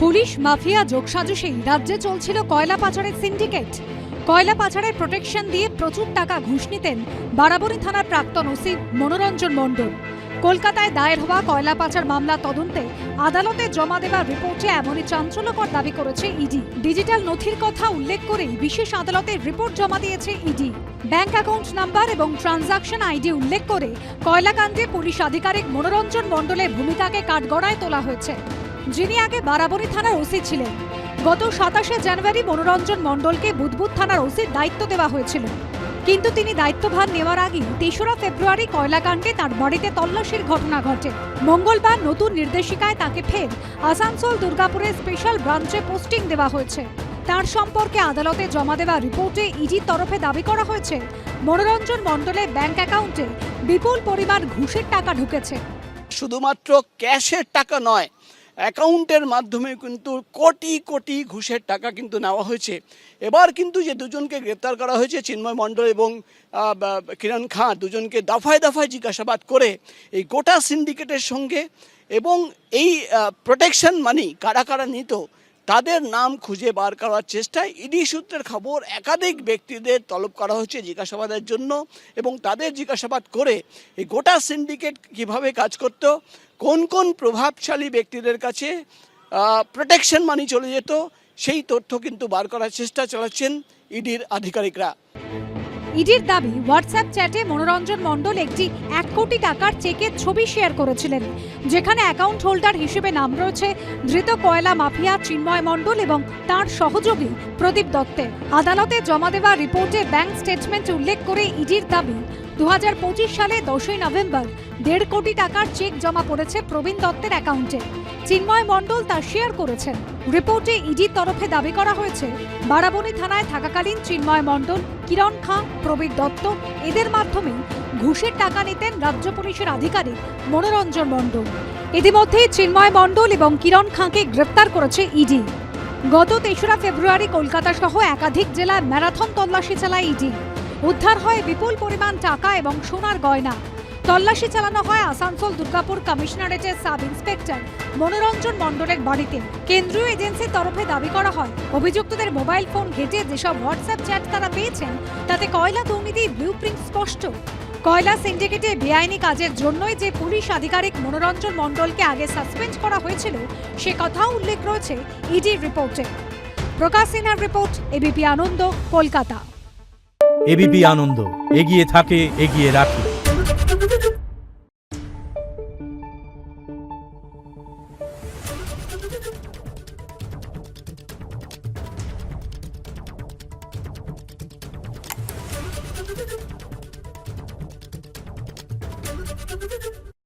Police mafia যোগসাজশেই রাজ্যে চলছিল কয়লা পাচারের সিন্ডিকেট। কয়লা পাচারের প্রোটেকশন দিয়ে প্রচুর টাকা ঘুষ নিতেন বারাবণী থানার প্রাক্তন ওসি মনোরঞ্জন মণ্ডল। কলকাতায় দায়ের হওয়া কয়লা পাচার মামলা তদন্তে আদালতে জমা দেওয়া রিপোর্টে এমনই চাঞ্চল্যকর দাবি করেছে ইডি। ডিজিটাল নথির কথা উল্লেখ করেই বিশেষ আদালতে রিপোর্ট জমা দিয়েছে ইডি। ব্যাংক অ্যাকাউন্ট নাম্বার এবং ট্রানজাকশন আইডি উল্লেখ করে কয়লাকাণ্ডে পুলিশ আধিকারিক মনোরঞ্জন মণ্ডলের ভূমিকাকে কাঠগড়ায় তোলা হয়েছে, যিনি আগে বারাবণী থানার ওসি ছিলেন। গত 27শে জানুয়ারি মনোরঞ্জন মণ্ডলকে বুদবুদ থানার ওসির দায়িত্ব দেওয়া হয়েছিল, কিন্তু তিনি দায়িত্বভার নেওয়ার আগে 3রা ফেব্রুয়ারি কয়লাকাণ্ডে তার বাড়িতে তল্লাশির ঘটনা ঘটে। মঙ্গলবার নতুন নির্দেশিকায় তাকে ফের আসানসোল দুর্গাপুরের স্পেশাল ব্রাঞ্চে পোস্টিং দেওয়া হয়েছে। তার সম্পর্কে আদালতে জমা দেওয়া রিপোর্টে ইডির তরফে দাবি করা হয়েছে মনোরঞ্জন মণ্ডলের ব্যাংক অ্যাকাউন্টে বিপুল পরিমাণ ঘুষের টাকা ঢুকেছে। শুধুমাত্র ক্যাশের টাকা নয়, অ্যাকাউন্টের মাধ্যমে কিন্তু কোটি কোটি ঘুষের টাকা কিন্তু নেওয়া হয়েছে। এবার কিন্তু যে দুজনকে গ্রেপ্তার করা হয়েছে, চিন্ময় মণ্ডল এবং কিরণ খাঁ, দুজনকে দফায় দফায় জিজ্ঞাসাবাদ করে এই গোটা সিন্ডিকেটের সঙ্গে এবং এই প্রোটেকশন মানি কারা কারা নিত তাদের নাম খুঁজে বার করার চেষ্টায় ইডি সূত্রের খবর একাধিক ব্যক্তিদের তলব করা হয়েছে জিজ্ঞাসাবাদের জন্য, এবং তাদের জিজ্ঞাসাবাদ করে এই গোটা সিন্ডিকেট কিভাবে কাজ করত, কোন কোন প্রভাবশালী ব্যক্তিদের কাছে প্রোটেকশন মানি চলে যেত, সেই তথ্য কিন্তু বার করার চেষ্টা চালাচ্ছেন ইডির আধিকারিকরা। ইডির দাবি, হোয়াটসঅ্যাপ চ্যাটে মনোরঞ্জন মণ্ডল একটি 1 কোটি টাকার চেকের ছবি শেয়ার করেছিলেন, যেখানে অ্যাকাউন্ট হোল্ডার হিসেবে নাম রয়েছে ধৃত কয়লা মাফিয়া চিন্ময় মণ্ডল এবং তার সহযোগী প্রদীপ দত্তের। আদালতে জমা দেওয়া রিপোর্টে ব্যাংক স্টেটমেন্ট উল্লেখ করে ইডির দাবি, 2025 সালে 10ই নভেম্বর 1.5 কোটি টাকার চেক জমা পড়েছে প্রবীণ দত্তের অ্যাকাউন্টে। চিন্ময় মণ্ডল তা শেয়ার করেছেন। রিপোর্টে ইডির তরফে দাবি করা হয়েছে বারাবণী থানায় থাকাকালীন চিন্ময় মণ্ডল, কিরণ খাঁ, প্রবীণ দত্ত এদের মাধ্যমে ঘুষের টাকা নিতেন রাজ্য পুলিশের আধিকারিক মনোরঞ্জন মণ্ডল। ইতিমধ্যেই চিন্ময় মণ্ডল এবং কিরণ খাঁকে গ্রেপ্তার করেছে ইডি। গত 3রা ফেব্রুয়ারি কলকাতা সহ একাধিক জেলায় ম্যারাথন তল্লাশি চালায় ইডি। উদ্ধার হয় বিপুল পরিমাণ টাকা এবং সোনার গয়না। তল্লাশি চালানো হয় আসানসোল দুর্গাপুর কমিশনারেটের সাব ইন্সপেক্টর মনোরঞ্জন মণ্ডলের বাড়িতে। কেন্দ্রীয় এজেন্সির তরফে দাবি করা হয়, অভিযুক্তদের মোবাইল ফোন ঘেঁটে যেসব হোয়াটসঅ্যাপ চ্যাট তারা পেয়েছেন তাতে কয়লা দুর্নীতির ব্লুপ্রিন্ট স্পষ্ট। কয়লা সিন্ডিকেটে বেআইনি কাজের জন্যই যে পুলিশ আধিকারিক মনোরঞ্জন মণ্ডলকে আগে সাসপেন্ড করা হয়েছিল সে কথাও উল্লেখ রয়েছে ইডির রিপোর্টে। প্রকাশ সিনহার রিপোর্ট, এবিপি আনন্দ, কলকাতা। এবিপি আনন্দ, এগিয়ে থাকে, এগিয়ে রাখে। Thank you.